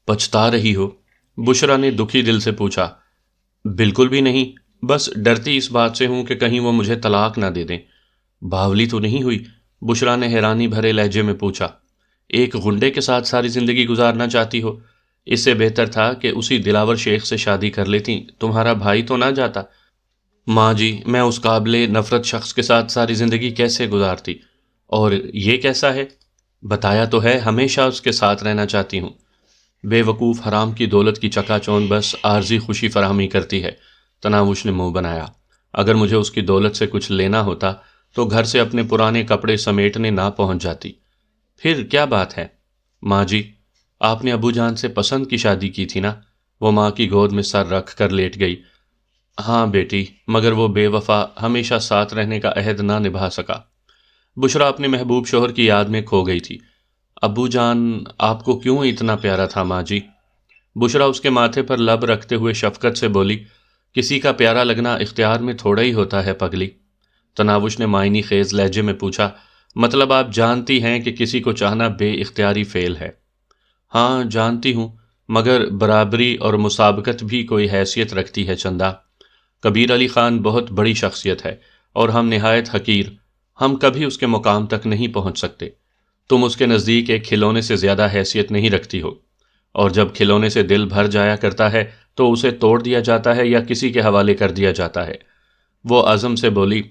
پچھتا رہی ہو؟ بشرا نے دکھی دل سے پوچھا۔ بالکل بھی نہیں، بس ڈرتی اس بات سے ہوں کہ کہیں وہ مجھے طلاق نہ دے دیں۔ باولی تو نہیں ہوئی؟ بشرا نے حیرانی بھرے لہجے میں پوچھا۔ ایک غنڈے کے ساتھ ساری زندگی گزارنا چاہتی ہو؟ اس سے بہتر تھا کہ اسی دلاور شیخ سے شادی کر لیتی، تمہارا بھائی تو نہ جاتا۔ ماں جی، میں اس قابل نفرت شخص کے ساتھ ساری زندگی کیسے گزارتی؟ اور یہ کیسا ہے؟ بتایا تو ہے ہمیشہ اس کے ساتھ رہنا چاہتی ہوں۔ بے وقوف حرام کی دولت کی چکا چوند بس عارضی خوشی فراہمی کرتی ہے۔ تناوش نے منہ بنایا۔ اگر مجھے اس کی دولت سے کچھ لینا ہوتا تو گھر سے اپنے پرانے کپڑے سمیٹنے نہ پہنچ جاتی۔ پھر کیا بات ہے؟ ماں جی، آپ نے ابو جان سے پسند کی شادی کی تھی نا؟ وہ ماں کی گود میں سر رکھ کر لیٹ گئی۔ ہاں بیٹی، مگر وہ بے وفا ہمیشہ ساتھ رہنے کا عہد نہ نبھا سکا۔ بشرا اپنے محبوب شوہر کی یاد میں کھو گئی تھی۔ ابو جان آپ کو کیوں اتنا پیارا تھا ماں جی؟ بشرا اس کے ماتھے پر لب رکھتے ہوئے شفقت سے بولی، کسی کا پیارا لگنا اختیار میں تھوڑا ہی ہوتا ہے پگلی۔ تناوش نے معنی خیز لہجے میں پوچھا، مطلب آپ جانتی ہیں کہ کسی کو چاہنا بے اختیاری فعل ہے؟ ہاں جانتی ہوں، مگر برابری اور مسابقت بھی کوئی حیثیت رکھتی ہے چندا۔ کبیر علی خان بہت بڑی شخصیت ہے اور ہم نہایت حقیر، ہم کبھی اس کے مقام تک نہیں پہنچ سکتے۔ تم اس کے نزدیک ایک کھلونے سے زیادہ حیثیت نہیں رکھتی ہو، اور جب کھلونے سے دل بھر جایا کرتا ہے تو اسے توڑ دیا جاتا ہے یا کسی کے حوالے کر دیا جاتا ہے۔ وہ عزم سے بولی،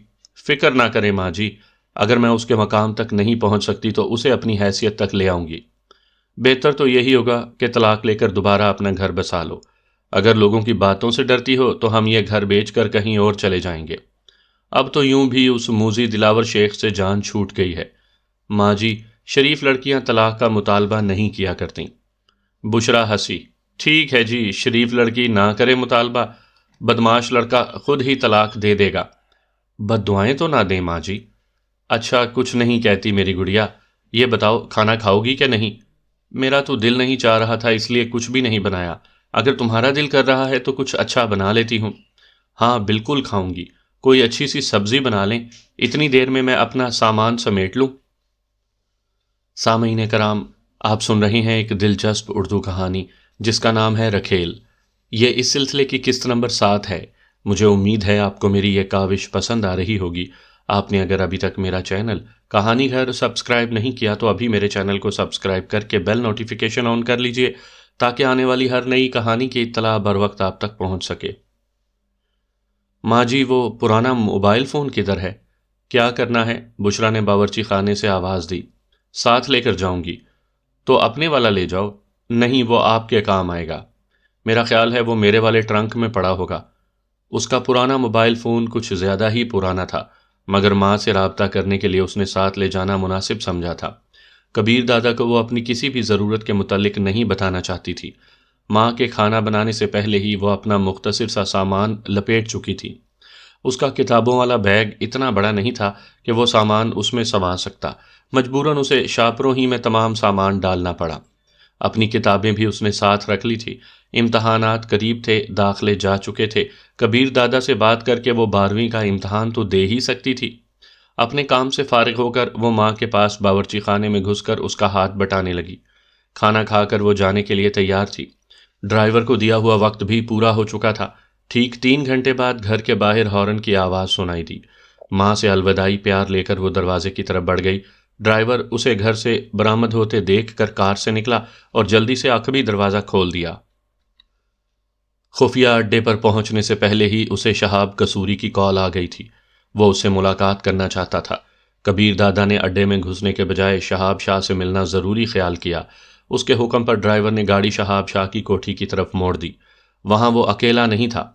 فکر نہ کرے ماں جی، اگر میں اس کے مقام تک نہیں پہنچ سکتی تو اسے اپنی حیثیت تک لے آؤں گی۔ بہتر تو یہی ہوگا کہ طلاق لے کر دوبارہ اپنا گھر بسا لو۔ اگر لوگوں کی باتوں سے ڈرتی ہو تو ہم یہ گھر بیچ کر کہیں اور چلے جائیں گے۔ اب تو یوں بھی اس موذی دلاور شیخ سے جان چھوٹ گئی ہے۔ ماں جی، شریف لڑکیاں طلاق کا مطالبہ نہیں کیا کرتیں۔ بشرا ہنسی، ٹھیک ہے جی، شریف لڑکی نہ کرے مطالبہ، بدماش لڑکا خود ہی طلاق دے دے گا۔ بد دعائیں تو نہ دیں ماں جی۔ اچھا کچھ نہیں کہتی میری گڑیا، یہ بتاؤ کھانا کھاؤ گی کہ نہیں؟ میرا تو دل نہیں چاہ رہا تھا اس لیے کچھ بھی نہیں بنایا، اگر تمہارا دل کر رہا ہے تو کچھ اچھا بنا لیتی ہوں۔ ہاں بالکل کھاؤں گی، کوئی اچھی سی سبزی بنا لیں، اتنی دیر میں اپنا سامان سمیٹ لوں۔ سامعین کرام، آپ سن رہے ہیں ایک دلچسپ اردو کہانی جس کا نام ہے رکھیل۔ یہ اس سلسلے کی قسط نمبر 7 ہے۔ مجھے امید ہے آپ کو میری یہ کاوش پسند آ رہی ہوگی۔ آپ نے اگر ابھی تک میرا چینل کہانی گھر سبسکرائب نہیں کیا تو ابھی میرے چینل کو سبسکرائب کر کے بیل نوٹیفیکیشن آن کر لیجئے تاکہ آنے والی ہر نئی کہانی کی اطلاع بر وقت آپ تک پہنچ سکے۔ ماں جی، وہ پرانا موبائل فون کدھر ہے؟ کیا کرنا ہے؟ بشرا نے باورچی خانے سے آواز دی۔ ساتھ لے کر جاؤں گی۔ تو اپنے والا لے جاؤ۔ نہیں، وہ آپ کے کام آئے گا۔ میرا خیال ہے وہ میرے والے ٹرنک میں پڑا ہوگا۔ اس کا پرانا موبائل فون کچھ زیادہ ہی پرانا تھا، مگر ماں سے رابطہ کرنے کے لیے اس نے ساتھ لے جانا مناسب سمجھا تھا۔ کبیر دادا کو وہ اپنی کسی بھی ضرورت کے متعلق نہیں بتانا چاہتی تھی۔ ماں کے کھانا بنانے سے پہلے ہی وہ اپنا مختصر سا سامان لپیٹ چکی تھی۔ اس کا کتابوں والا بیگ اتنا بڑا نہیں تھا کہ وہ سامان اس میں سما سکتا، مجبوراً اسے شاپروں ہی میں تمام سامان ڈالنا پڑا۔ اپنی کتابیں بھی اس نے ساتھ رکھ لی تھی۔ امتحانات قریب تھے، داخلے جا چکے تھے۔ کبیر دادا سے بات کر کے وہ 12ویں کا امتحان تو دے ہی سکتی تھی۔ اپنے کام سے فارغ ہو کر وہ ماں کے پاس باورچی خانے میں گھس کر اس کا ہاتھ بٹانے لگی۔ کھانا کھا کر وہ جانے کے لیے تیار تھی۔ ڈرائیور کو دیا ہوا وقت بھی پورا ہو چکا تھا۔ ٹھیک 3 گھنٹے بعد گھر کے باہر ہارن کی آواز سنائی دی۔ ماں سے الوداعی پیار لے کر وہ دروازے کی طرف بڑھ گئی۔ ڈرائیور اسے گھر سے برآمد ہوتے دیکھ کر کار سے نکلا اور جلدی سے عقبی دروازہ کھول دیا۔ خفیہ اڈے پر پہنچنے سے پہلے ہی اسے شہاب قصوری کی کال آ گئی تھی۔ وہ اس سے ملاقات کرنا چاہتا تھا۔ کبیر دادا نے اڈے میں گھسنے کے بجائے شہاب شاہ سے ملنا ضروری خیال کیا۔ اس کے حکم پر ڈرائیور نے گاڑی شہاب شاہ کی کوٹھی کی طرف موڑ دی۔ وہاں وہ اکیلا نہیں تھا۔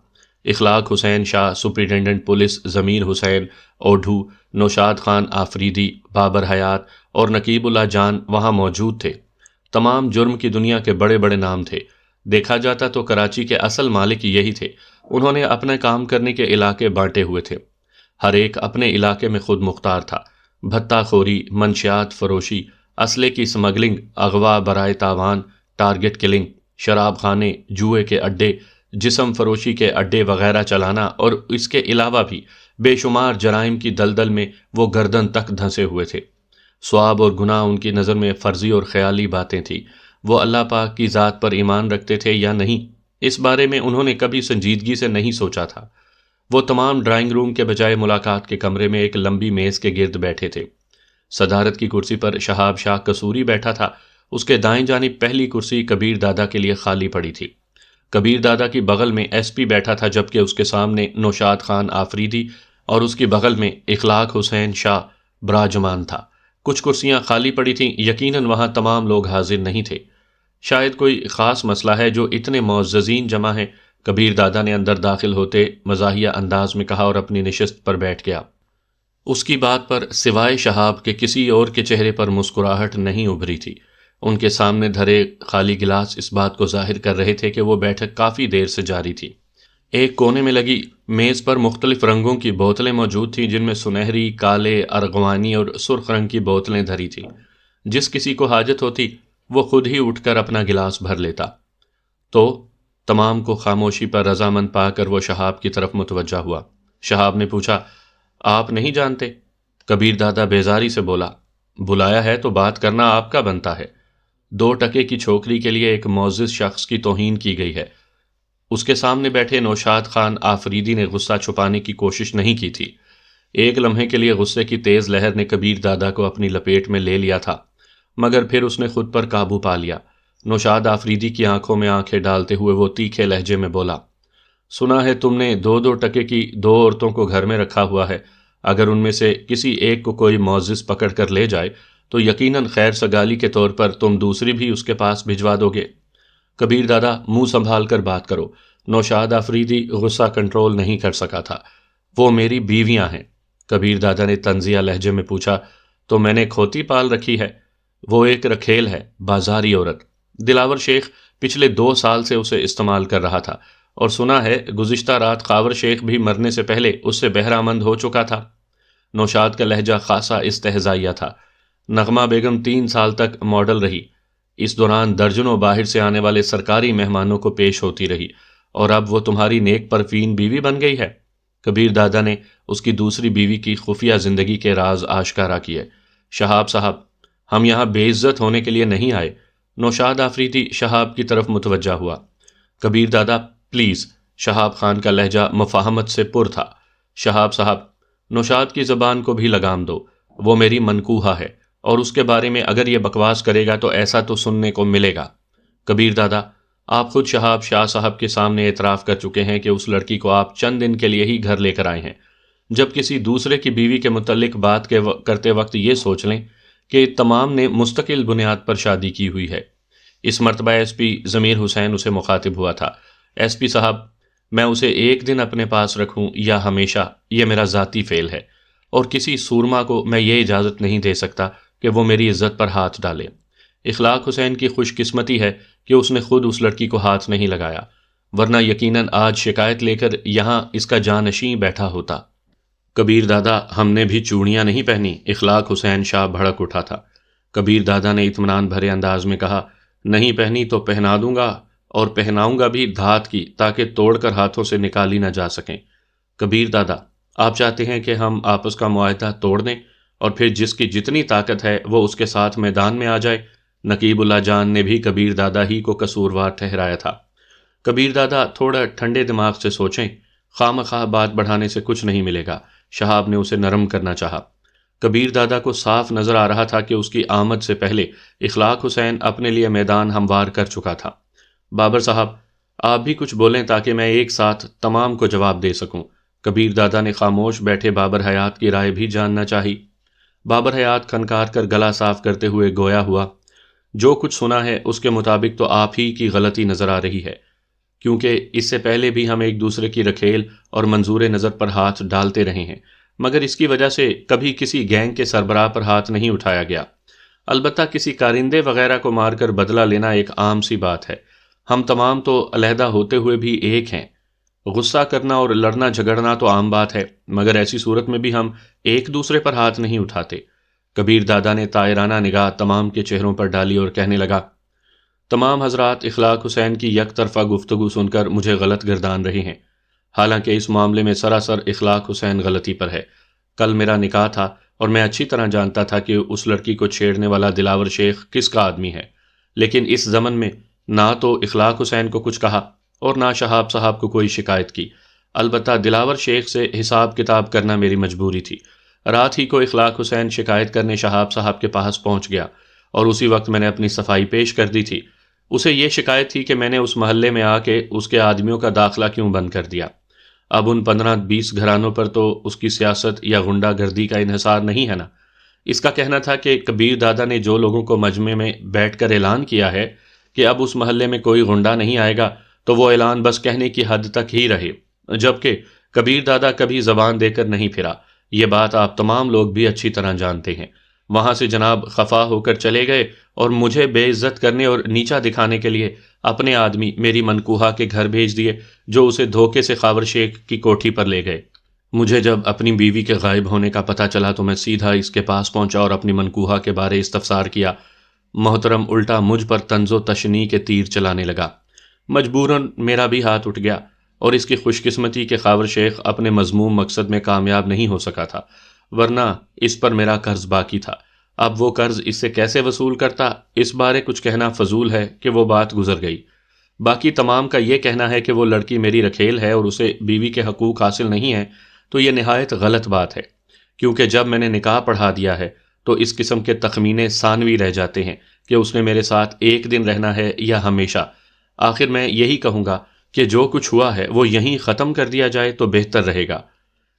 اخلاق حسین شاہ، سپرنٹینڈنٹ پولیس ضمیر حسین اوڈھو، نوشاد خان آفریدی، بابر حیات اور نقیب اللہ جان وہاں موجود تھے۔ تمام جرم کی دنیا کے بڑے بڑے نام تھے۔ دیکھا جاتا تو کراچی کے اصل مالک یہی تھے۔ انہوں نے اپنے کام کرنے کے علاقے بانٹے ہوئے تھے۔ ہر ایک اپنے علاقے میں خود مختار تھا۔ بھتہ خوری، منشیات فروشی، اسلحے کی سمگلنگ، اغوا برائے تاوان، ٹارگٹ کلنگ، شراب خانے، جوئے کے اڈے، جسم فروشی کے اڈے وغیرہ چلانا اور اس کے علاوہ بھی بے شمار جرائم کی دلدل میں وہ گردن تک دھنسے ہوئے تھے۔ ثواب اور گناہ ان کی نظر میں فرضی اور خیالی باتیں تھیں۔ وہ اللہ پاک کی ذات پر ایمان رکھتے تھے یا نہیں، اس بارے میں انہوں نے کبھی سنجیدگی سے نہیں سوچا تھا۔ وہ تمام ڈرائنگ روم کے بجائے ملاقات کے کمرے میں ایک لمبی میز کے گرد بیٹھے تھے۔ صدارت کی کرسی پر شہاب شاہ قصوری بیٹھا تھا۔ اس کے دائیں جانب پہلی کرسی کبیر دادا کے لیے خالی پڑی تھی۔ کبیر دادا کی بغل میں ایس پی بیٹھا تھا، جبکہ اس کے سامنے نوشاد خان آفریدی اور اس کی بغل میں اخلاق حسین شاہ براجمان تھا۔ کچھ کرسیاں خالی پڑی تھیں، یقیناً وہاں تمام لوگ حاضر نہیں تھے۔ شاید کوئی خاص مسئلہ ہے جو اتنے معززین جمع ہیں، کبیر دادا نے اندر داخل ہوتے مزاحیہ انداز میں کہا اور اپنی نشست پر بیٹھ گیا۔ اس کی بات پر سوائے شہاب کے کسی اور کے چہرے پر مسکراہٹ نہیں ابھری تھی۔ ان کے سامنے دھرے خالی گلاس اس بات کو ظاہر کر رہے تھے کہ وہ بیٹھک کافی دیر سے جاری تھی۔ ایک کونے میں لگی میز پر مختلف رنگوں کی بوتلیں موجود تھیں، جن میں سنہری، کالے، ارغوانی اور سرخ رنگ کی بوتلیں دھری تھیں۔ جس کسی کو حاجت ہوتی وہ خود ہی اٹھ کر اپنا گلاس بھر لیتا۔ تو تمام کو خاموشی پر رضامند پا کر وہ شہاب کی طرف متوجہ ہوا۔ شہاب نے پوچھا، آپ نہیں جانتے؟ کبیر دادا بیزاری سے بولا، بلایا ہے تو بات کرنا آپ کا بنتا ہے۔ 2 ٹکے کی چھوکری کے لیے ایک معزز شخص کی توہین کی گئی ہے۔ اس کے سامنے بیٹھے نوشاد خان آفریدی نے غصہ چھپانے کی کوشش نہیں کی تھی۔ ایک لمحے کے لیے غصے کی تیز لہر نے کبیر دادا کو اپنی لپیٹ میں لے لیا تھا، مگر پھر اس نے خود پر قابو پا لیا۔ نوشاد آفریدی کی آنکھوں میں آنکھیں ڈالتے ہوئے وہ تیکھے لہجے میں بولا، سنا ہے تم نے 2 ٹکے کی 2 عورتوں کو گھر میں رکھا ہوا ہے۔ اگر ان میں سے کسی ایک کو کوئی معزز پکڑ کر لے جائے تو یقیناً خیر سگالی کے طور پر تم دوسری بھی اس کے پاس بھجوا دو گے۔ کبیر دادا، منہ سنبھال کر بات کرو۔ نوشاد آفریدی غصہ کنٹرول نہیں کر سکا تھا۔ وہ میری بیویاں ہیں۔ کبیر دادا نے طنزیہ لہجے میں پوچھا، تو میں نے کھوتی پال رکھی ہے؟ وہ ایک رکھیل ہے، بازاری عورت۔ دلاور شیخ پچھلے 2 سال سے اسے استعمال کر رہا تھا، اور سنا ہے گزشتہ رات قاور شیخ بھی مرنے سے پہلے اس سے بہرامند ہو چکا تھا۔ نوشاد کا لہجہ خاصا استہزائیہ تھا۔ نغمہ بیگم 3 سال تک ماڈل رہی۔ اس دوران درجنوں باہر سے آنے والے سرکاری مہمانوں کو پیش ہوتی رہی، اور اب وہ تمہاری نیک پروین بیوی بن گئی ہے۔ کبیر دادا نے اس کی دوسری بیوی کی خفیہ زندگی کے راز آشکارا کیے۔ شہاب صاحب، ہم یہاں بے عزت ہونے کے لیے نہیں آئے۔ نوشاد آفریدی شہاب کی طرف متوجہ ہوا۔ کبیر دادا پلیز۔ شہاب خان کا لہجہ مفاہمت سے پر تھا۔ شہاب صاحب، نوشاد کی زبان کو بھی لگام دو۔ وہ میری منکوہا ہے، اور اس کے بارے میں اگر یہ بکواس کرے گا تو ایسا تو سننے کو ملے گا۔ کبیر دادا، آپ خود شہاب شاہ صاحب کے سامنے اعتراف کر چکے ہیں کہ اس لڑکی کو آپ چند دن کے لیے ہی گھر لے کر آئے ہیں۔ جب کسی دوسرے کی بیوی کے متعلق بات کرتے وقت یہ سوچ لیں کہ تمام نے مستقل بنیاد پر شادی کی ہوئی ہے۔ اس مرتبہ ایس پی ضمیر حسین اسے مخاطب ہوا تھا۔ ایس پی صاحب، میں اسے ایک دن اپنے پاس رکھوں یا ہمیشہ، یہ میرا ذاتی فعل ہے، اور کسی سورما کو میں یہ اجازت نہیں دے سکتا کہ وہ میری عزت پر ہاتھ ڈالے۔ اخلاق حسین کی خوش قسمتی ہے کہ اس نے خود اس لڑکی کو ہاتھ نہیں لگایا، ورنہ یقیناً آج شکایت لے کر یہاں اس کا جانشین بیٹھا ہوتا۔ کبیر دادا، ہم نے بھی چوڑیاں نہیں پہنی۔ اخلاق حسین شاہ بھڑک اٹھا تھا۔ کبیر دادا نے اطمینان بھرے انداز میں کہا، نہیں پہنی تو پہنا دوں گا، اور پہناؤں گا بھی دھات کی، تاکہ توڑ کر ہاتھوں سے نکالی نہ جا سکیں۔ کبیر دادا، آپ چاہتے ہیں کہ ہم آپس کا معاہدہ توڑ دیں، اور پھر جس کی جتنی طاقت ہے وہ اس کے ساتھ میدان میں آ جائے؟ نقیب اللہ جان نے بھی کبیر دادا ہی کو قصوروار ٹھہرایا تھا۔ کبیر دادا، تھوڑا ٹھنڈے دماغ سے سوچیں، خواہ مخواہ بات بڑھانے سے کچھ نہیں ملے گا۔ شہاب نے اسے نرم کرنا چاہا۔ کبیر دادا کو صاف نظر آ رہا تھا کہ اس کی آمد سے پہلے اخلاق حسین اپنے لیے میدان ہموار کر چکا تھا۔ بابر صاحب، آپ بھی کچھ بولیں تاکہ میں ایک ساتھ تمام کو جواب دے سکوں۔ کبیر دادا نے خاموش بیٹھے بابر حیات کی رائے بھی جاننا چاہی۔ بابر حیات کھنکار کر گلا صاف کرتے ہوئے گویا ہوا، جو کچھ سنا ہے اس کے مطابق تو آپ ہی کی غلطی نظر آ رہی ہے، کیونکہ اس سے پہلے بھی ہم ایک دوسرے کی رکھیل اور منظور نظر پر ہاتھ ڈالتے رہے ہیں، مگر اس کی وجہ سے کبھی کسی گینگ کے سربراہ پر ہاتھ نہیں اٹھایا گیا۔ البتہ کسی کارندے وغیرہ کو مار کر بدلہ لینا ایک عام سی بات ہے۔ ہم تمام تو علیحدہ ہوتے ہوئے بھی ایک ہیں۔ غصہ کرنا اور لڑنا جھگڑنا تو عام بات ہے، مگر ایسی صورت میں بھی ہم ایک دوسرے پر ہاتھ نہیں اٹھاتے۔ کبیر دادا نے طائرانہ نگاہ تمام کے چہروں پر ڈالی اور کہنے لگا، تمام حضرات اخلاق حسین کی یک طرفہ گفتگو سن کر مجھے غلط گردان رہے ہیں، حالانکہ اس معاملے میں سراسر اخلاق حسین غلطی پر ہے۔ کل میرا نکاح تھا اور میں اچھی طرح جانتا تھا کہ اس لڑکی کو چھیڑنے والا دلاور شیخ کس کا آدمی ہے، لیکن اس ضمن میں نہ تو اخلاق حسین کو کچھ کہا اور نہ شہاب صاحب کو کوئی شکایت کی۔ البتہ دلاور شیخ سے حساب کتاب کرنا میری مجبوری تھی۔ رات ہی کو اخلاق حسین شکایت کرنے شہاب صاحب کے پاس پہنچ گیا اور اسی وقت میں نے اپنی صفائی پیش کر دی تھی۔ اسے یہ شکایت تھی کہ میں نے اس محلے میں آ کے اس کے آدمیوں کا داخلہ کیوں بند کر دیا۔ اب ان 15-20 گھرانوں پر تو اس کی سیاست یا غنڈہ گردی کا انحصار نہیں ہے نا۔ اس کا کہنا تھا کہ کبیر دادا نے جو لوگوں کو مجمع میں بیٹھ کر اعلان کیا ہے کہ اب اس محلے میں کوئی غنڈہ نہیں آئے گا، تو وہ اعلان بس کہنے کی حد تک ہی رہے، جبکہ کبیر دادا کبھی زبان دے کر نہیں پھرا۔ یہ بات آپ تمام لوگ بھی اچھی طرح جانتے ہیں۔ وہاں سے جناب خفا ہو کر چلے گئے اور مجھے بے عزت کرنے اور نیچا دکھانے کے لیے اپنے آدمی میری منکوہا کے گھر بھیج دیے، جو اسے دھوکے سے خاور شیخ کی کوٹھی پر لے گئے۔ مجھے جب اپنی بیوی کے غائب ہونے کا پتہ چلا تو میں سیدھا اس کے پاس پہنچا اور اپنی منکوہا کے بارے استفسار کیا۔ محترم الٹا مجھ پر طنز و تشنیع کے تیر چلانے لگا۔ مجبوراً میرا بھی ہاتھ اٹھ گیا اور اس کی خوش قسمتی کہ خاور شیخ اپنے مذموم مقصد میں کامیاب نہیں ہو سکا تھا، ورنہ اس پر میرا قرض باقی تھا۔ اب وہ قرض اس سے کیسے وصول کرتا، اس بارے کچھ کہنا فضول ہے کہ وہ بات گزر گئی۔ باقی تمام کا یہ کہنا ہے کہ وہ لڑکی میری رکھیل ہے اور اسے بیوی کے حقوق حاصل نہیں ہیں، تو یہ نہایت غلط بات ہے، کیونکہ جب میں نے نکاح پڑھا دیا ہے تو اس قسم کے تخمینے ثانوی رہ جاتے ہیں کہ اس نے میرے ساتھ ایک دن رہنا ہے یا ہمیشہ۔ آخر میں یہی کہوں گا کہ جو کچھ ہوا ہے وہ یہیں ختم کر دیا جائے تو بہتر رہے گا۔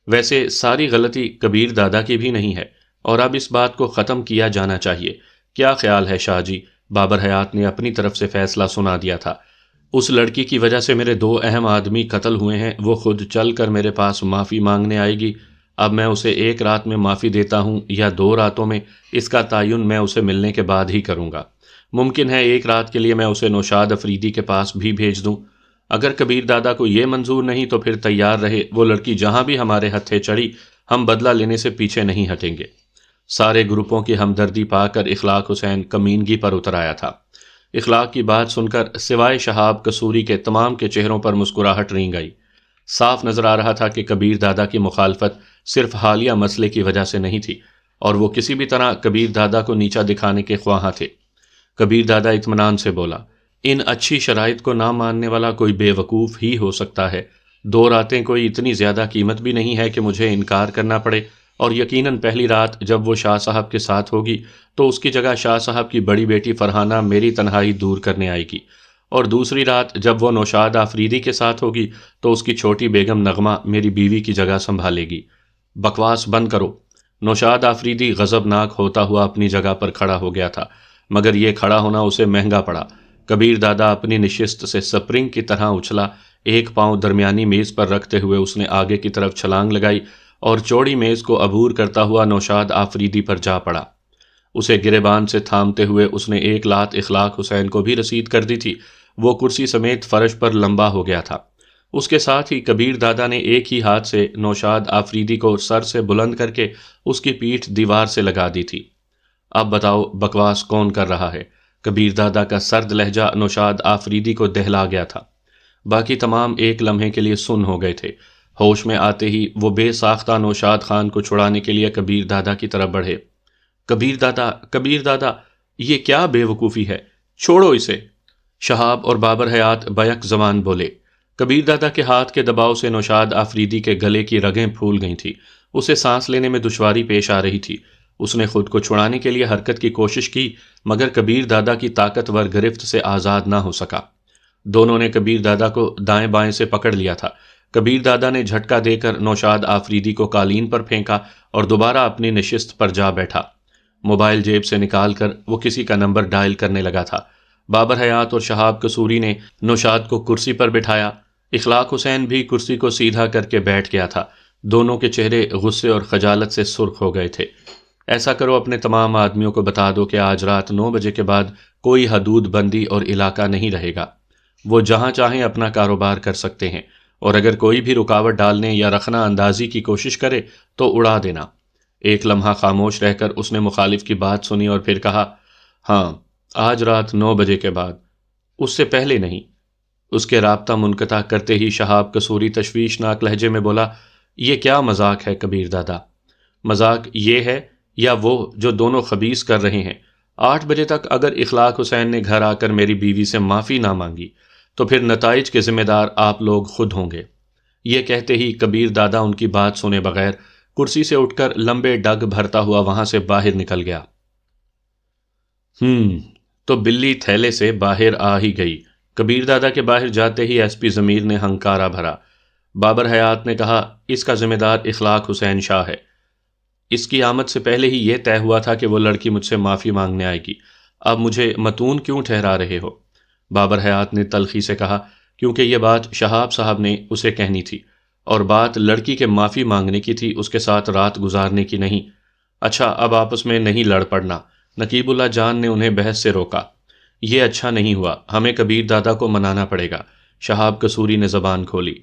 ویسے ساری غلطی کبیر دادا کی بھی نہیں ہے اور اب اس بات کو ختم کیا جانا چاہیے۔ کیا خیال ہے شاہ جی؟ بابر حیات نے اپنی طرف سے فیصلہ سنا دیا تھا۔ اس لڑکی کی وجہ سے میرے 2 اہم آدمی قتل ہوئے ہیں، وہ خود چل کر میرے پاس معافی مانگنے آئے گی۔ اب میں اسے 1 رات میں معافی دیتا ہوں یا 2 راتوں میں، اس کا تعین میں اسے ملنے کے بعد ہی کروں گا۔ ممکن ہے 1 رات کے لیے میں اسے نوشاد افریدی کے پاس بھی بھیج دوں۔ اگر کبیر دادا کو یہ منظور نہیں تو پھر تیار رہے، وہ لڑکی جہاں بھی ہمارے ہتھے چڑھی ہم بدلہ لینے سے پیچھے نہیں ہٹیں گے۔ سارے گروپوں کی ہمدردی پا کر اخلاق حسین کمینگی پر اتر آیا تھا۔ اخلاق کی بات سن کر سوائے شہاب قصوری کے تمام کے چہروں پر مسکراہٹ رینگ آئی۔ صاف نظر آ رہا تھا کہ کبیر دادا کی مخالفت صرف حالیہ مسئلے کی وجہ سے نہیں تھی اور وہ کسی بھی طرح کبیر دادا کو نیچا دکھانے کے خواہاں تھے۔ کبیر دادا اطمینان سے بولا، ان اچھی شرائط کو نہ ماننے والا کوئی بے وقوف ہی ہو سکتا ہے۔ 2 راتیں کوئی اتنی زیادہ قیمت بھی نہیں ہے کہ مجھے انکار کرنا پڑے، اور یقیناً پہلی رات جب وہ شاہ صاحب کے ساتھ ہوگی تو اس کی جگہ شاہ صاحب کی بڑی بیٹی فرحانہ میری تنہائی دور کرنے آئے گی، اور دوسری رات جب وہ نوشاد آفریدی کے ساتھ ہوگی تو اس کی چھوٹی بیگم نغمہ میری بیوی کی جگہ سنبھالے گی۔ بکواس بند کرو۔ نوشاد آفریدی غضبناک ہوتا ہوا اپنی جگہ پر کھڑا ہو گیا تھا، مگر یہ کھڑا ہونا اسے مہنگا پڑا۔ کبیر دادا اپنی نشست سے سپرنگ کی طرح اچھلا، 1 پاؤں درمیانی میز پر رکھتے ہوئے اس نے آگے کی طرف چھلانگ لگائی اور چوڑی میز کو عبور کرتا ہوا نوشاد آفریدی پر جا پڑا۔ اسے گریبان سے تھامتے ہوئے اس نے 1 لات اخلاق حسین کو بھی رسید کر دی تھی۔ وہ کرسی سمیت فرش پر لمبا ہو گیا تھا۔ اس کے ساتھ ہی کبیر دادا نے ایک ہی ہاتھ سے نوشاد آفریدی کو سر سے بلند کر کے اس کی پیٹھ دیوار سے لگا دی تھی۔ اب بتاؤ بکواس کون کر رہا ہے؟ کبیر دادا کا سرد لہجہ نوشاد آفریدی کو دہلا گیا تھا۔ باقی تمام ایک لمحے کے لیے سن ہو گئے تھے۔ ہوش میں آتے ہی وہ بے ساختہ نوشاد خان کو چھڑانے کے لیے کبیر دادا کی طرف بڑھے۔ کبیر دادا، یہ کیا بے وقوفی ہے؟ چھوڑو اسے۔ شہاب اور بابر حیات بیک زبان بولے۔ کبیر دادا کے ہاتھ کے دباؤ سے نوشاد آفریدی کے گلے کی رگیں پھول گئی تھیں۔ اسے سانس لینے میں دشواری پیش آ رہی تھی۔ اس نے خود کو چھڑانے کے لیے حرکت کی کوشش کی، مگر کبیر دادا کی طاقتور گرفت سے آزاد نہ ہو سکا۔ دونوں نے کبیر دادا کو دائیں بائیں سے پکڑ لیا تھا۔ کبیر دادا نے جھٹکا دے کر نوشاد آفریدی کو قالین پر پھینکا اور دوبارہ اپنی نشست پر جا بیٹھا۔ موبائل جیب سے نکال کر وہ کسی کا نمبر ڈائل کرنے لگا تھا۔ بابر حیات اور شہاب قصوری نے نوشاد کو کرسی پر بٹھایا۔ اخلاق حسین بھی کرسی کو سیدھا کر کے بیٹھ گیا تھا۔ دونوں کے چہرے غصے اور خجالت سے سرخ ہو گئے تھے۔ ایسا کرو، اپنے تمام آدمیوں کو بتا دو کہ آج رات 9 بجے کے بعد کوئی حدود بندی اور علاقہ نہیں رہے گا۔ وہ جہاں چاہیں اپنا کاروبار کر سکتے ہیں، اور اگر کوئی بھی رکاوٹ ڈالنے یا رخنہ اندازی کی کوشش کرے تو اڑا دینا۔ 1 لمحہ خاموش رہ کر اس نے مخالف کی بات سنی اور پھر کہا، ہاں، آج رات 9 بجے کے بعد، اس سے پہلے نہیں۔ اس کے رابطہ منقطع کرتے ہی شہاب قصوری تشویشناک لہجے میں بولا، یہ کیا مذاق ہے کبیر دادا؟ مذاق یہ ہے یا وہ جو دونوں خبیث کر رہے ہیں؟ 8 بجے تک اگر اخلاق حسین نے گھر آ کر میری بیوی سے معافی نہ مانگی تو پھر نتائج کے ذمہ دار آپ لوگ خود ہوں گے۔ یہ کہتے ہی کبیر دادا ان کی بات سنے بغیر کرسی سے اٹھ کر لمبے ڈگ بھرتا ہوا وہاں سے باہر نکل گیا۔ تو بلی تھیلے سے باہر آ ہی گئی۔ کبیر دادا کے باہر جاتے ہی ایس پی ضمیر نے ہنکارا بھرا۔ بابر حیات نے کہا، اس کا ذمہ دار اخلاق حسین شاہ ہے۔ اس کی آمد سے پہلے ہی یہ طے ہوا تھا کہ وہ لڑکی مجھ سے معافی مانگنے آئے گی۔ اب مجھے متون کیوں ٹھہرا رہے ہو؟ بابر حیات نے تلخی سے کہا، کیونکہ یہ بات شہاب صاحب نے اسے کہنی تھی، اور بات لڑکی کے معافی مانگنے کی تھی، اس کے ساتھ رات گزارنے کی نہیں۔ اچھا، اب آپس میں نہیں لڑ پڑنا۔ نقیب اللہ جان نے انہیں بحث سے روکا۔ یہ اچھا نہیں ہوا، ہمیں کبیر دادا کو منانا پڑے گا۔ شہاب قصوری نے زبان کھولی۔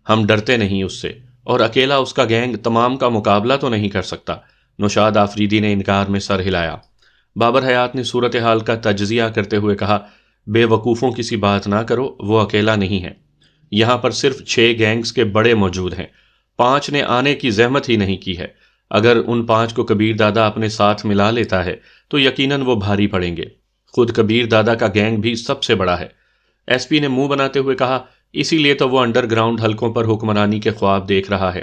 ہم ڈرتے نہیں اس سے، اور اکیلا اس کا گینگ تمام کا مقابلہ تو نہیں کر سکتا۔ نوشاد آفریدی نے انکار میں سر ہلایا۔ بابر حیات نے صورتحال کا تجزیہ کرتے ہوئے کہا، بے وقوفوں کی سی بات نہ کرو، وہ اکیلا نہیں ہے۔ یہاں پر صرف 6 گینگز کے بڑے موجود ہیں، 5 نے آنے کی زحمت ہی نہیں کی ہے۔ اگر ان 5 کو کبیر دادا اپنے ساتھ ملا لیتا ہے تو یقیناً وہ بھاری پڑیں گے۔ خود کبیر دادا کا گینگ بھی سب سے بڑا ہے۔ ایس پی نے منہ بناتے ہوئے کہا، اسی لیے تو وہ انڈر گراؤنڈ حلقوں پر حکمرانی کے خواب دیکھ رہا ہے،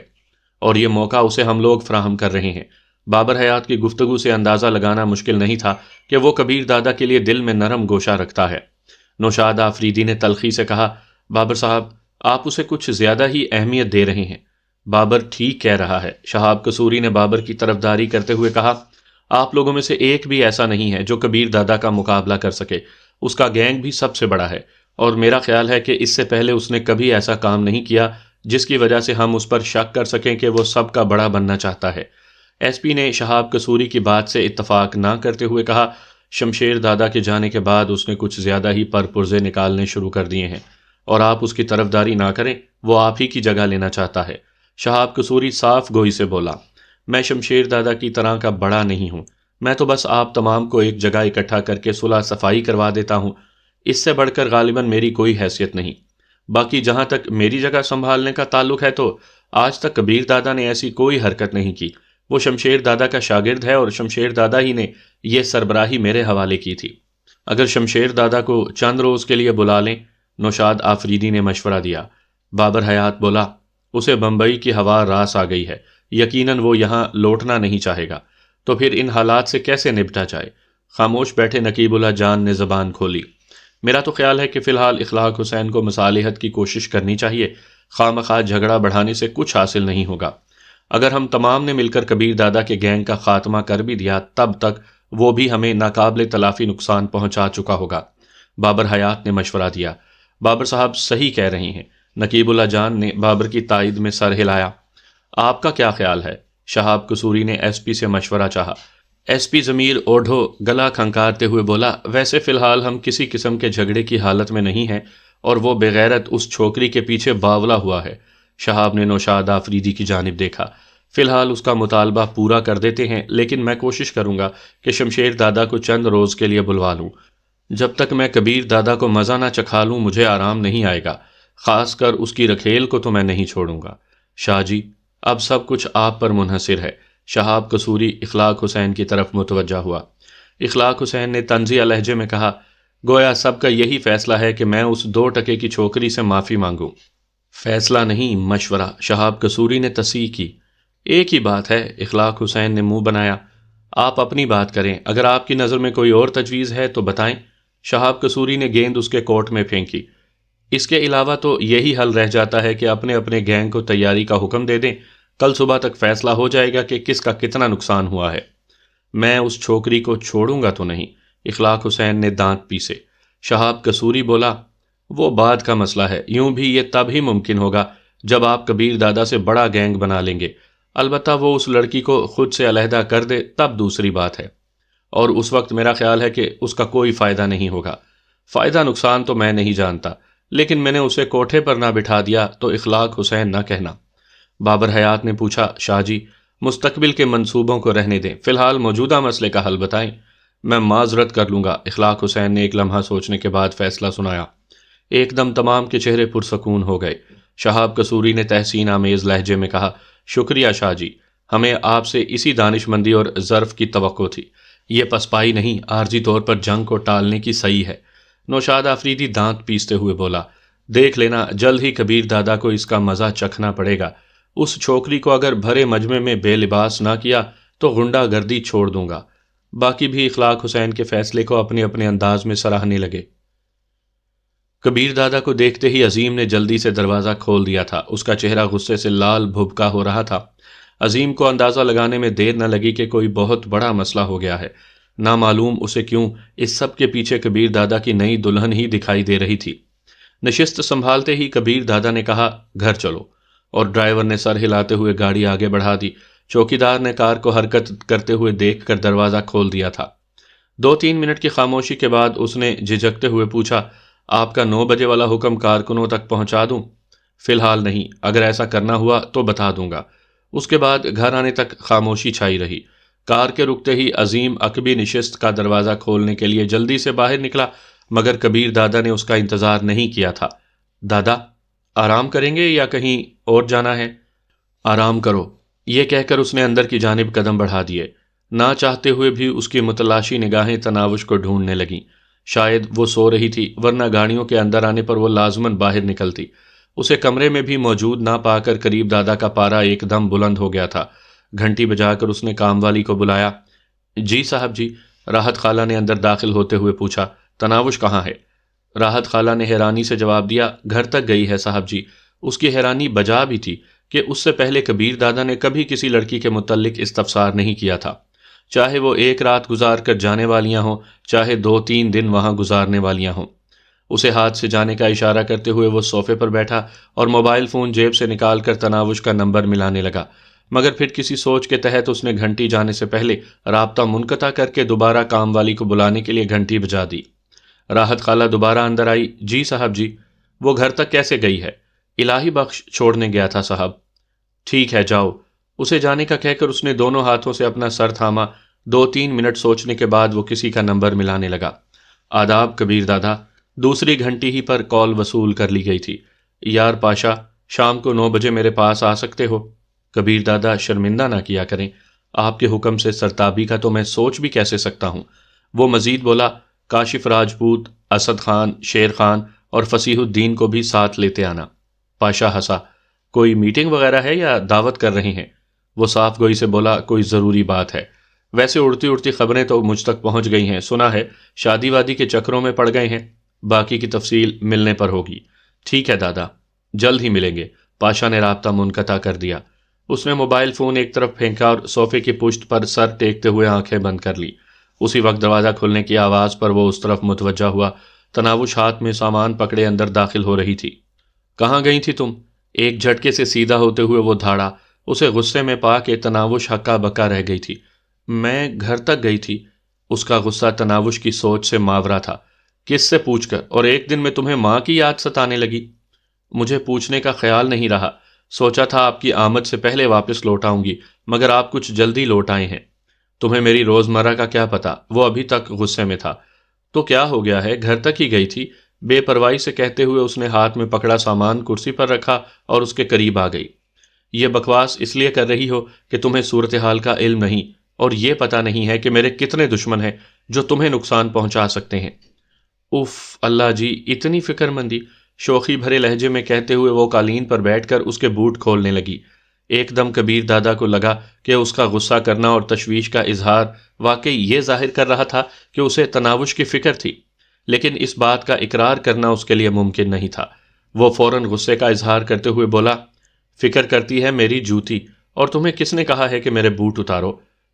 اور یہ موقع اسے ہم لوگ فراہم کر رہے ہیں۔ بابر حیات کی گفتگو سے اندازہ لگانا مشکل نہیں تھا کہ وہ کبیر دادا کے لیے دل میں نرم گوشہ رکھتا ہے۔ نوشاد آفریدی نے تلخی سے کہا، بابر صاحب، آپ اسے کچھ زیادہ ہی اہمیت دے رہے ہیں۔ بابر ٹھیک کہہ رہا ہے۔ شہاب قصوری نے بابر کی طرفداری کرتے ہوئے کہا، آپ لوگوں میں سے ایک بھی ایسا نہیں ہے جو کبیر دادا کا مقابلہ کر سکے۔ اس کا گینگ بھی سب سے بڑا ہے، اور میرا خیال ہے کہ اس سے پہلے اس نے کبھی ایسا کام نہیں کیا جس کی وجہ سے ہم اس پر شک کر سکیں کہ وہ سب کا بڑا بننا چاہتا ہے۔ ایس پی نے شہاب قصوری کی بات سے اتفاق نہ کرتے ہوئے کہا، شمشیر دادا کے جانے کے بعد اس نے کچھ زیادہ ہی پرپرزے نکالنے شروع کر دیے ہیں، اور آپ اس کی طرفداری نہ کریں، وہ آپ ہی کی جگہ لینا چاہتا ہے۔ شہاب قصوری صاف گوئی سے بولا، میں شمشیر دادا کی طرح کا بڑا نہیں ہوں، میں تو بس آپ تمام کو ایک جگہ اکٹھا کر کے صلح صفائی کروا دیتا ہوں، اس سے بڑھ کر غالباً میری کوئی حیثیت نہیں۔ باقی جہاں تک میری جگہ سنبھالنے کا تعلق ہے تو آج تک کبیر دادا نے ایسی کوئی حرکت نہیں کی۔ وہ شمشیر دادا کا شاگرد ہے، اور شمشیر دادا ہی نے یہ سربراہی میرے حوالے کی تھی۔ اگر شمشیر دادا کو چند روز کے لیے بلا لیں، نوشاد آفریدی نے مشورہ دیا۔ بابر حیات بولا، اسے بمبئی کی ہوا راس آ گئی ہے، یقیناً وہ یہاں لوٹنا نہیں چاہے گا، تو پھر ان حالات سے کیسے نپٹا جائے؟ خاموش بیٹھے نقیب اللہ جان نے زبان کھولی۔ میرا تو خیال ہے کہ فی الحال اخلاق حسین کو مصالحت کی کوشش کرنی چاہیے، خواہ مخواہ جھگڑا بڑھانے سے کچھ حاصل نہیں ہوگا۔ اگر ہم تمام نے مل کر کبیر دادا کے گینگ کا خاتمہ کر بھی دیا، تب تک وہ بھی ہمیں ناقابل تلافی نقصان پہنچا چکا ہوگا۔ بابر حیات نے مشورہ دیا۔ بابر صاحب صحیح کہہ رہے ہیں۔ نقیب اللہ جان نے بابر کی تائید میں سر ہلایا۔ آپ کا کیا خیال ہے؟ شہاب قصوری نے ایس پی سے مشورہ چاہا۔ ایس پی ضمیر اوڈھو گلا کھنکارتے ہوئے بولا، ویسے فی الحال ہم کسی قسم کے جھگڑے کی حالت میں نہیں ہیں، اور وہ بغیرت اس چھوکری کے پیچھے باولا ہوا ہے۔ شہاب نے نوشاد آفریدی کی جانب دیکھا۔ فی الحال اس کا مطالبہ پورا کر دیتے ہیں، لیکن میں کوشش کروں گا کہ شمشیر دادا کو چند روز کے لیے بلوا لوں۔ جب تک میں کبیر دادا کو مزہ نہ چکھا لوں مجھے آرام نہیں آئے گا، خاص کر اس کی رکھیل کو تو میں نہیں چھوڑوں گا۔ شاہ جی، اب سب کچھ آپ پر منحصر ہے۔ شہاب قصوری اخلاق حسین کی طرف متوجہ ہوا۔ اخلاق حسین نے طنزیہ لہجے میں کہا، گویا سب کا یہی فیصلہ ہے کہ میں اس 2 ٹکے کی چھوکری سے معافی مانگوں۔ فیصلہ نہیں، مشورہ، شہاب قصوری نے تصحیح کی۔ ایک ہی بات ہے، اخلاق حسین نے منہ بنایا۔ آپ اپنی بات کریں، اگر آپ کی نظر میں کوئی اور تجویز ہے تو بتائیں۔ شہاب قصوری نے گیند اس کے کورٹ میں پھینکی۔ اس کے علاوہ تو یہی حل رہ جاتا ہے کہ اپنے اپنے گینگ کو تیاری کا حکم دے دیں، کل صبح تک فیصلہ ہو جائے گا کہ کس کا کتنا نقصان ہوا ہے۔ میں اس چھوکری کو چھوڑوں گا تو نہیں، اخلاق حسین نے دانت پیسے۔ شہاب قصوری بولا، وہ بعد کا مسئلہ ہے، یوں بھی یہ تب ہی ممکن ہوگا جب آپ کبیر دادا سے بڑا گینگ بنا لیں گے، البتہ وہ اس لڑکی کو خود سے علیحدہ کر دے تب دوسری بات ہے، اور اس وقت میرا خیال ہے کہ اس کا کوئی فائدہ نہیں ہوگا۔ فائدہ نقصان تو میں نہیں جانتا، لیکن میں نے اسے کوٹھے پر نہ بٹھا دیا تو اخلاق حسین نہ کہنا۔ بابر حیات نے پوچھا، شاہ جی، مستقبل کے منصوبوں کو رہنے دیں، فی الحال موجودہ مسئلے کا حل بتائیں۔ میں معذرت کر لوں گا، اخلاق حسین نے ایک لمحہ سوچنے کے بعد فیصلہ سنایا۔ ایک دم تمام کے چہرے پرسکون ہو گئے۔ شہاب قصوری نے تحسین آمیز لہجے میں کہا، شکریہ شاہ جی، ہمیں آپ سے اسی دانش مندی اور ظرف کی توقع تھی، یہ پسپائی نہیں، عارضی طور پر جنگ کو ٹالنے کی صحیح ہے۔ نوشاد آفریدی دانت پیستے ہوئے بولا، دیکھ لینا جلد ہی کبیر دادا کو اس کا مزہ چکھنا پڑے گا۔ اس چھوکری کو اگر بھرے مجمع میں بے لباس نہ کیا تو غنڈہ گردی چھوڑ دوں گا۔ باقی بھی اخلاق حسین کے فیصلے کو اپنے اپنے انداز میں سراہنے لگے۔ کبیر دادا کو دیکھتے ہی عظیم نے جلدی سے دروازہ کھول دیا تھا۔ اس کا چہرہ غصے سے لال بھبکا ہو رہا تھا۔ عظیم کو اندازہ لگانے میں دیر نہ لگی کہ کوئی بہت بڑا مسئلہ ہو گیا ہے۔ نہ معلوم اسے کیوں اس سب کے پیچھے کبیر دادا کی نئی دلہن ہی دکھائی دے رہی تھی۔ نشست سنبھالتے ہی کبیر دادا نے کہا، گھر چلو، اور ڈرائیور نے سر ہلاتے ہوئے گاڑی آگے بڑھا دی۔ چوکیدار نے کار کو حرکت کرتے ہوئے دیکھ کر دروازہ کھول دیا تھا۔ 2-3 منٹ کی خاموشی کے بعد اس نے جھجکتے ہوئے پوچھا، آپ کا 9 بجے والا حکم کارکنوں تک پہنچا دوں؟ فی الحال نہیں، اگر ایسا کرنا ہوا تو بتا دوں گا۔ اس کے بعد گھر آنے تک خاموشی چھائی رہی۔ کار کے رکتے ہی عظیم عقبی نشست کا دروازہ کھولنے کے لیے جلدی سے باہر نکلا، مگر کبیر دادا نے اس کا انتظار نہیں کیا تھا۔ دادا، آرام کریں گے یا کہیں اور جانا ہے؟ آرام کرو، یہ کہہ کر اس نے اندر کی جانب قدم بڑھا دیے۔ نہ چاہتے ہوئے بھی اس کی متلاشی نگاہیں تناوش کو ڈھونڈنے لگیں۔ شاید وہ سو رہی تھی، ورنہ گاڑیوں کے اندر آنے پر وہ لازماً باہر نکلتی۔ اسے کمرے میں بھی موجود نہ پا کر قریب دادا کا پارا ایک دم بلند ہو گیا تھا۔ گھنٹی بجا کر اس نے کام والی کو بلایا۔ جی صاحب جی، راحت خالہ نے اندر داخل ہوتے ہوئے پوچھا، تناوش کہاں ہے؟ راحت خالہ نے حیرانی سے جواب دیا، گھر تک گئی ہے صاحب جی۔ اس کی حیرانی بجا بھی تھی کہ اس سے پہلے کبیر دادا نے کبھی کسی لڑکی کے متعلق استفسار نہیں کیا تھا، چاہے وہ ایک رات گزار کر جانے والیاں ہوں، چاہے 2-3 دن وہاں گزارنے والیاں ہوں۔ اسے ہاتھ سے جانے کا اشارہ کرتے ہوئے وہ صوفے پر بیٹھا اور موبائل فون جیب سے نکال کر تناوش کا نمبر ملانے لگا، مگر پھر کسی سوچ کے تحت اس نے گھنٹی جانے سے پہلے رابطہ منقطع کر کے دوبارہ کام والی کو بلانے کے لیے گھنٹی بجا دی۔ راحت خالہ دوبارہ اندر آئی۔ جی صاحب جی، وہ گھر تک کیسے گئی ہے؟ الہی بخش چھوڑنے گیا تھا صاحب۔ ٹھیک ہے جاؤ۔ اسے جانے کا کہہ کر اس نے دونوں ہاتھوں سے اپنا سر تھاما۔ 2-3 منٹ سوچنے کے بعد وہ کسی کا نمبر ملانے لگا۔ آداب کبیر دادا۔ دوسری گھنٹی ہی پر کال وصول کر لی گئی تھی۔ یار پاشا، شام کو 9 بجے میرے پاس آ سکتے ہو؟ کبیر دادا، شرمندہ نہ کیا کریں، آپ کے حکم سے سرتابی کا تو میں سوچ بھی کیسے سکتا ہوں۔ وہ مزید بولا، کاشف راجپوت، اسد خان، شیر خان اور فصیح الدین کو بھی ساتھ لیتے آنا۔ پاشا ہنسا، کوئی میٹنگ وغیرہ ہے یا دعوت کر رہے ہیں؟ وہ صاف گوئی سے بولا، کوئی ضروری بات ہے۔ ویسے اڑتی اڑتی خبریں تو مجھ تک پہنچ گئی ہیں، سنا ہے شادی وادی کے چکروں میں پڑ گئے ہیں۔ باقی کی تفصیل ملنے پر ہوگی۔ ٹھیک ہے دادا، جلد ہی ملیں گے۔ پاشا نے رابطہ منقطع کر دیا۔ اس نے موبائل فون ایک طرف پھینکا اور صوفے کی پشت پر سر ٹیکتے ہوئے آنکھیں بند کر لی۔ اسی وقت دروازہ کھلنے کی آواز پر وہ اس طرف متوجہ ہوا۔ تناوش ہاتھ میں سامان پکڑے اندر داخل ہو رہی تھی۔ کہاں گئی تھی تم؟ ایک جھٹکے سے سیدھا ہوتے ہوئے وہ دھاڑا۔ اسے غصے میں پا کے تناوش ہکا بکا رہ گئی تھی۔ میں گھر تک گئی تھی۔ اس کا غصہ تناوش کی سوچ سے ماورا تھا۔ کس سے پوچھ کر؟ اور ایک دن میں تمہیں ماں کی یاد ستانے لگی؟ مجھے پوچھنے کا خیال نہیں رہا، سوچا تھا آپ کی آمد سے پہلے واپس لوٹ آؤں گی، مگر آپ کچھ جلدی لوٹ آئے ہیں۔ تمہیں میری روزمرہ کا کیا پتا؟ وہ ابھی تک غصے میں تھا۔ تو کیا ہو گیا ہے، گھر تک ہی گئی تھی۔ بے پرواہی سے کہتے ہوئے اس نے ہاتھ میں پکڑا سامان کرسی پر رکھا اور اس کے قریب آ گئی۔ یہ بکواس اس لیے کر رہی ہو کہ تمہیں صورتحال کا علم نہیں اور یہ پتہ نہیں ہے کہ میرے کتنے دشمن ہیں جو تمہیں نقصان پہنچا سکتے ہیں۔ اف اللہ جی، اتنی فکر مندی، شوخی بھرے لہجے میں کہتے ہوئے وہ قالین پر بیٹھ کر اس کے بوٹ کھولنے لگی۔ ایک دم کبیر دادا کو لگا کہ اس کا غصہ کرنا اور تشویش کا اظہار واقعی یہ ظاہر کر رہا تھا کہ اسے تناوش کی فکر تھی، لیکن اس بات کا اقرار کرنا اس کے لیے ممکن نہیں تھا۔ وہ فوراً غصے کا اظہار کرتے ہوئے بولا، فکر کرتی ہے میری جوتی، اور تمہیں کس نے کہا ہے کہ میرے بوٹ اتارو؟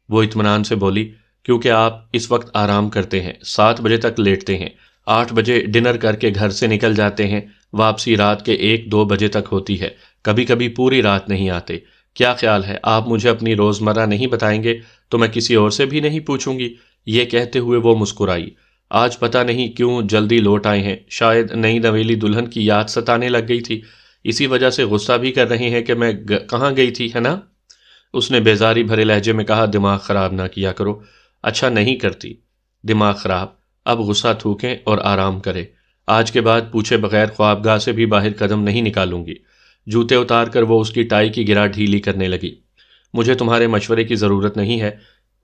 وہ اطمینان سے بولی، کیونکہ آپ اس وقت آرام کرتے ہیں، 7 بجے تک لیٹتے ہیں، 8 بجے ڈنر کر کے گھر سے نکل جاتے ہیں، واپسی رات کے 1-2 بجے تک ہوتی ہے، کبھی کبھی پوری رات نہیں آتے۔ کیا خیال ہے آپ مجھے اپنی روزمرہ نہیں بتائیں گے تو میں کسی اور سے بھی نہیں پوچھوں گی؟ یہ کہتے ہوئے وہ مسکرائی۔ آج پتہ نہیں کیوں جلدی لوٹ آئے ہیں، شاید نئی نویلی دلہن کی یاد ستانے لگ گئی تھی، اسی وجہ سے غصہ بھی کر رہے ہیں کہ میں کہاں گئی تھی، ہے نا؟ اس نے بیزاری بھرے لہجے میں کہا، دماغ خراب نہ کیا کرو۔ اچھا نہیں کرتی دماغ خراب، اب غصہ تھوکیں اور آرام کرے۔ آج کے بعد پوچھے بغیر خوابگاہ سے بھی باہر قدم نہیں نکالوں گی۔ جوتے اتار کر وہ اس کی ٹائی کی گرا ڈھیلی کرنے لگی۔ مجھے تمہارے مشورے کی ضرورت نہیں ہے،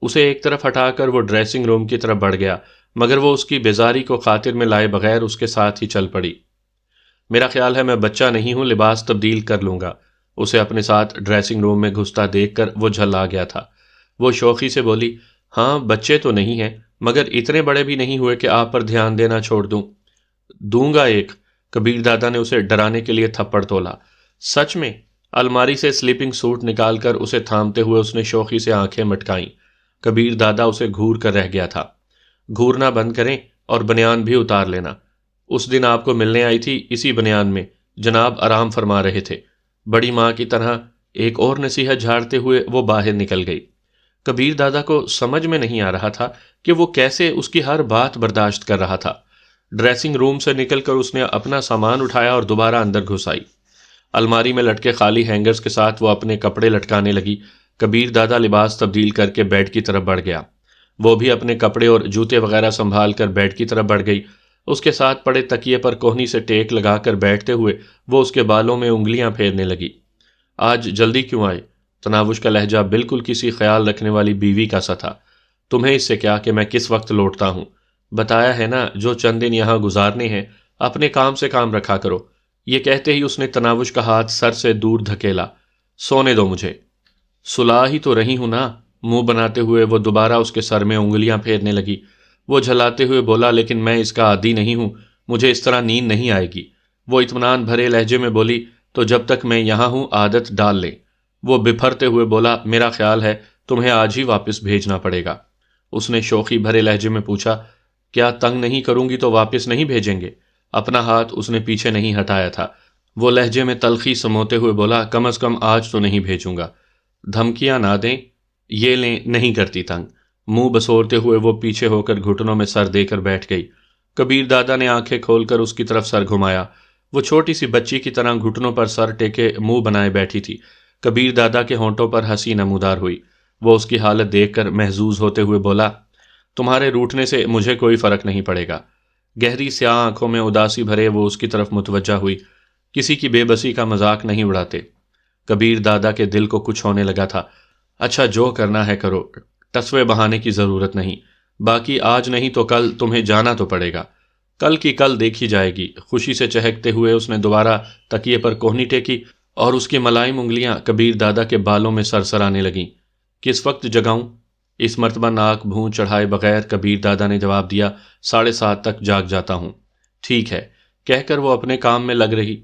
اسے ایک طرف ہٹا کر وہ ڈریسنگ روم کی طرف بڑھ گیا، مگر وہ اس کی بیزاری کو خاطر میں لائے بغیر اس کے ساتھ ہی چل پڑی۔ میرا خیال ہے میں بچہ نہیں ہوں، لباس تبدیل کر لوں گا۔ اسے اپنے ساتھ ڈریسنگ روم میں گھستا دیکھ کر وہ جھلا گیا تھا۔ وہ شوخی سے بولی، ہاں بچے تو نہیں ہیں، مگر اتنے بڑے بھی نہیں ہوئے کہ آپ پر دھیان دینا چھوڑ دوں۔ دوں گا ایک۔ کبیر دادا نے اسے ڈرانے کے لیے تھپڑ تولا۔ سچ میں؟ الماری سے سلیپنگ سوٹ نکال کر اسے تھامتے ہوئے اس نے شوخی سے آنکھیں مٹکائیں۔ کبیر دادا اسے گھور کر رہ گیا تھا۔ گھورنا بند کریں اور بنیان بھی اتار لینا۔ اس دن آپ کو ملنے آئی تھی اسی بنیان میں، جناب آرام فرما رہے تھے۔ بڑی ماں کی طرح ایک اور نصیحت جھاڑتے ہوئے وہ باہر نکل گئی۔ کبیر دادا کو سمجھ میں نہیں آ رہا تھا کہ وہ کیسے اس کی ہر بات برداشت کر رہا تھا۔ ڈریسنگ روم سے نکل کر اس نے اپنا سامان اٹھایا اور دوبارہ اندر گھس آئی۔ الماری میں لٹکے خالی ہینگرز کے ساتھ وہ اپنے کپڑے لٹکانے لگی۔ کبیر دادا لباس تبدیل کر کے بیڈ کی طرف بڑھ گیا۔ وہ بھی اپنے کپڑے اور جوتے وغیرہ سنبھال کر بیڈ کی طرف بڑھ گئی۔ اس کے ساتھ پڑے تکیے پر کوہنی سے ٹیک لگا کر بیٹھتے ہوئے وہ اس کے بالوں میں انگلیاں پھیرنے لگی۔ آج جلدی کیوں آئے؟ تناوش کا لہجہ بالکل کسی خیال رکھنے والی بیوی کا سا تھا۔ تمہیں اس سے کیا کہ میں کس وقت لوٹتا ہوں؟ بتایا ہے نا، جو چند دن یہاں گزارنے ہیں اپنے کام سے کام رکھا کرو۔ یہ کہتے ہی اس نے تناوش کا ہاتھ سر سے دور دھکیلا۔ سونے دو مجھے۔ سلا ہی تو رہی ہوں نا۔ منہ بناتے ہوئے وہ دوبارہ اس کے سر میں انگلیاں پھیرنے لگی۔ وہ جھلاتے ہوئے بولا، لیکن میں اس کا عادی نہیں ہوں، مجھے اس طرح نیند نہیں آئے گی۔ وہ اطمینان بھرے لہجے میں بولی، تو جب تک میں یہاں ہوں عادت ڈال لیں۔ وہ بپھرتے ہوئے بولا، میرا خیال ہے تمہیں آج ہی واپس بھیجنا پڑے گا۔ اس نے شوخی بھرے لہجے میں پوچھا، کیا تنگ نہیں کروں گی تو واپس نہیں بھیجیں گے؟ اپنا ہاتھ اس نے پیچھے نہیں ہٹایا تھا۔ وہ لہجے میں تلخی سموتے ہوئے بولا، کم از کم آج تو نہیں بھیجوں گا۔ دھمکیاں نہ دیں، یہ لیں، نہیں کرتی تنگ۔ منہ بسورتے ہوئے وہ پیچھے ہو کر گھٹنوں میں سر دے کر بیٹھ گئی۔ کبیر دادا نے آنکھیں کھول کر اس کی طرف سر گھمایا۔ وہ چھوٹی سی بچی کی طرح گھٹنوں پر سر ٹیکے منہ بنائے بیٹھی تھی۔ کبیر دادا کے ہونٹوں پر ہنسی نمودار ہوئی۔ وہ اس کی حالت دیکھ کر محظوظ ہوتے ہوئے بولا، تمہارے روٹھنے سے مجھے کوئی فرق نہیں پڑے گا۔ گہری سیاہ آنکھوں میں اداسی بھرے وہ اس کی طرف متوجہ ہوئی۔ کسی کی بے بسی کا مذاق نہیں اڑاتے۔ کبیر دادا کے دل کو کچھ ہونے لگا تھا۔ اچھا جو کرنا ہے کرو، ٹسوے بہانے کی ضرورت نہیں۔ باقی آج نہیں تو کل تمہیں جانا تو پڑے گا۔ کل کی کل دیکھی جائے گی۔ خوشی سے چہکتے ہوئے اس نے دوبارہ تکیے پر کوہنی ٹیکی اور اس کی ملائم انگلیاں کبیر دادا کے بالوں میں سرسرانے لگیں۔ کس وقت جگاؤں؟ اس مرتبہ ناک بھون چڑھائے بغیر کبیر دادا نے جواب دیا، 7:30 تک جاگ جاتا ہوں۔ ٹھیک ہے، کہہ کر وہ اپنے کام میں لگ رہی۔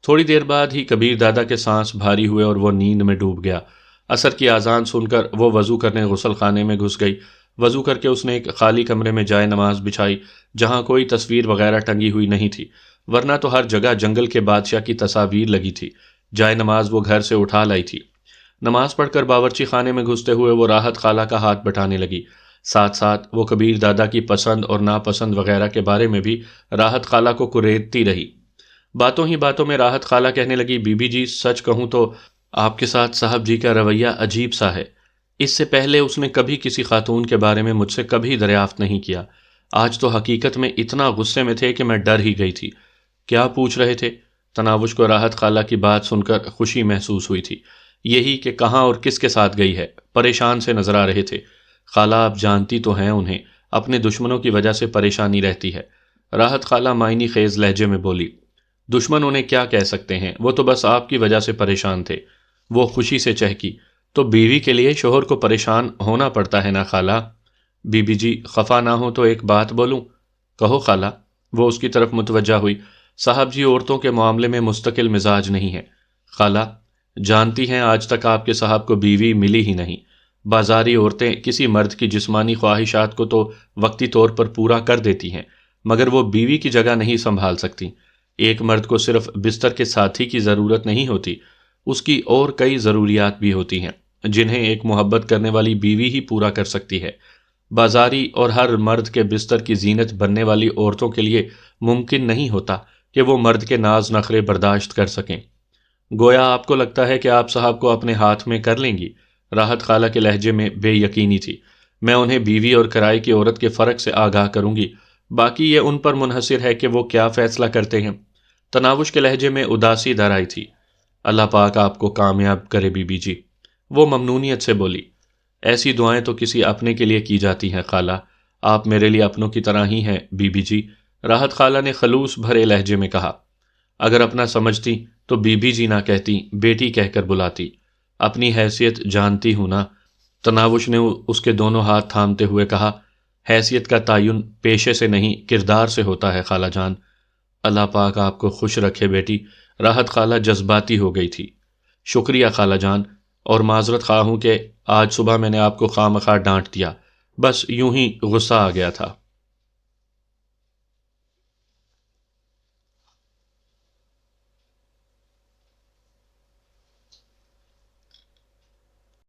تھوڑی دیر بعد ہی کبیر دادا کے سانس بھاری ہوئے اور وہ نیند میں ڈوب گیا۔ عصر کی اذان سن کر وہ وضو کرنے غسل خانے میں گھس گئی۔ وضو کر کے اس نے ایک خالی کمرے میں جائے نماز بچھائی، جہاں کوئی تصویر وغیرہ ٹنگی ہوئی نہیں تھی، ورنہ تو ہر جگہ جنگل کے بادشاہ کی تصاویر لگی تھی۔ جائے نماز وہ گھر سے اٹھا لائی تھی۔ نماز پڑھ کر باورچی خانے میں گھستے ہوئے وہ راحت خالہ کا ہاتھ بٹانے لگی۔ ساتھ ساتھ وہ کبیر دادا کی پسند اور ناپسند وغیرہ کے بارے میں بھی راحت خالہ کو کریدتی رہی۔ باتوں ہی باتوں میں راحت خالہ کہنے لگی، بی بی جی سچ کہوں تو آپ کے ساتھ صاحب جی کا رویہ عجیب سا ہے۔ اس سے پہلے اس نے کبھی کسی خاتون کے بارے میں مجھ سے کبھی دریافت نہیں کیا۔ آج تو حقیقت میں اتنا غصے میں تھے کہ میں ڈر ہی گئی تھی۔ کیا پوچھ رہے تھے؟ تناوش کو راحت خالہ کی بات سن کر خوشی محسوس ہوئی تھی۔ یہی کہ کہاں اور کس کے ساتھ گئی ہے۔ پریشان سے نظر آ رہے تھے۔ خالہ آپ جانتی تو ہیں انہیں اپنے دشمنوں کی وجہ سے پریشانی رہتی ہے۔ راحت خالہ معنی خیز لہجے میں بولی، دشمن انہیں کیا کہہ سکتے ہیں، وہ تو بس آپ کی وجہ سے پریشان تھے۔ وہ خوشی سے چہکی، تو بیوی کے لیے شوہر کو پریشان ہونا پڑتا ہے نا خالہ۔ بی بی جی خفا نہ ہو تو ایک بات بولوں؟ کہو خالہ۔ وہ اس کی طرف متوجہ ہوئی۔ صاحب جی عورتوں کے معاملے میں مستقل مزاج نہیں ہے خالہ، جانتی ہیں آج تک آپ کے صاحب کو بیوی ملی ہی نہیں۔ بازاری عورتیں کسی مرد کی جسمانی خواہشات کو تو وقتی طور پر پورا کر دیتی ہیں، مگر وہ بیوی کی جگہ نہیں سنبھال سکتی۔ ایک مرد کو صرف بستر کے ساتھی کی ضرورت نہیں ہوتی، اس کی اور کئی ضروریات بھی ہوتی ہیں جنہیں ایک محبت کرنے والی بیوی ہی پورا کر سکتی ہے۔ بازاری اور ہر مرد کے بستر کی زینت بننے والی عورتوں کے لیے ممکن نہیں ہوتا کہ وہ مرد کے ناز نخرے برداشت کر سکیں۔ گویا آپ کو لگتا ہے کہ آپ صاحب کو اپنے ہاتھ میں کر لیں گی؟ راحت خالہ کے لہجے میں بے یقینی تھی۔ میں انہیں بیوی اور کرائے کی عورت کے فرق سے آگاہ کروں گی، باقی یہ ان پر منحصر ہے کہ وہ کیا فیصلہ کرتے ہیں۔ تناوش کے لہجے میں اداسی در آئی تھی۔ اللہ پاک آپ کو کامیاب کرے بی بی جی، وہ ممنونیت سے بولی۔ ایسی دعائیں تو کسی اپنے کے لیے کی جاتی ہیں خالہ، آپ میرے لیے اپنوں کی طرح ہی ہیں بی بی جی۔ راحت خالہ نے خلوص بھرے لہجے میں کہا۔ اگر اپنا سمجھتی تو بی بی جی نہ کہتی، بیٹی کہہ کر بلاتی۔ اپنی حیثیت جانتی ہوں نا۔ تناوش نے اس کے دونوں ہاتھ تھامتے ہوئے کہا، حیثیت کا تعین پیشے سے نہیں کردار سے ہوتا ہے خالہ جان۔ اللہ پاک آپ کو خوش رکھے بیٹی۔ راحت خالہ جذباتی ہو گئی تھی۔ شکریہ خالہ جان، اور معذرت خواہ ہوں کہ آج صبح میں نے آپ کو خواہ مخواہ ڈانٹ دیا، بس یوں ہی غصہ آ گیا تھا۔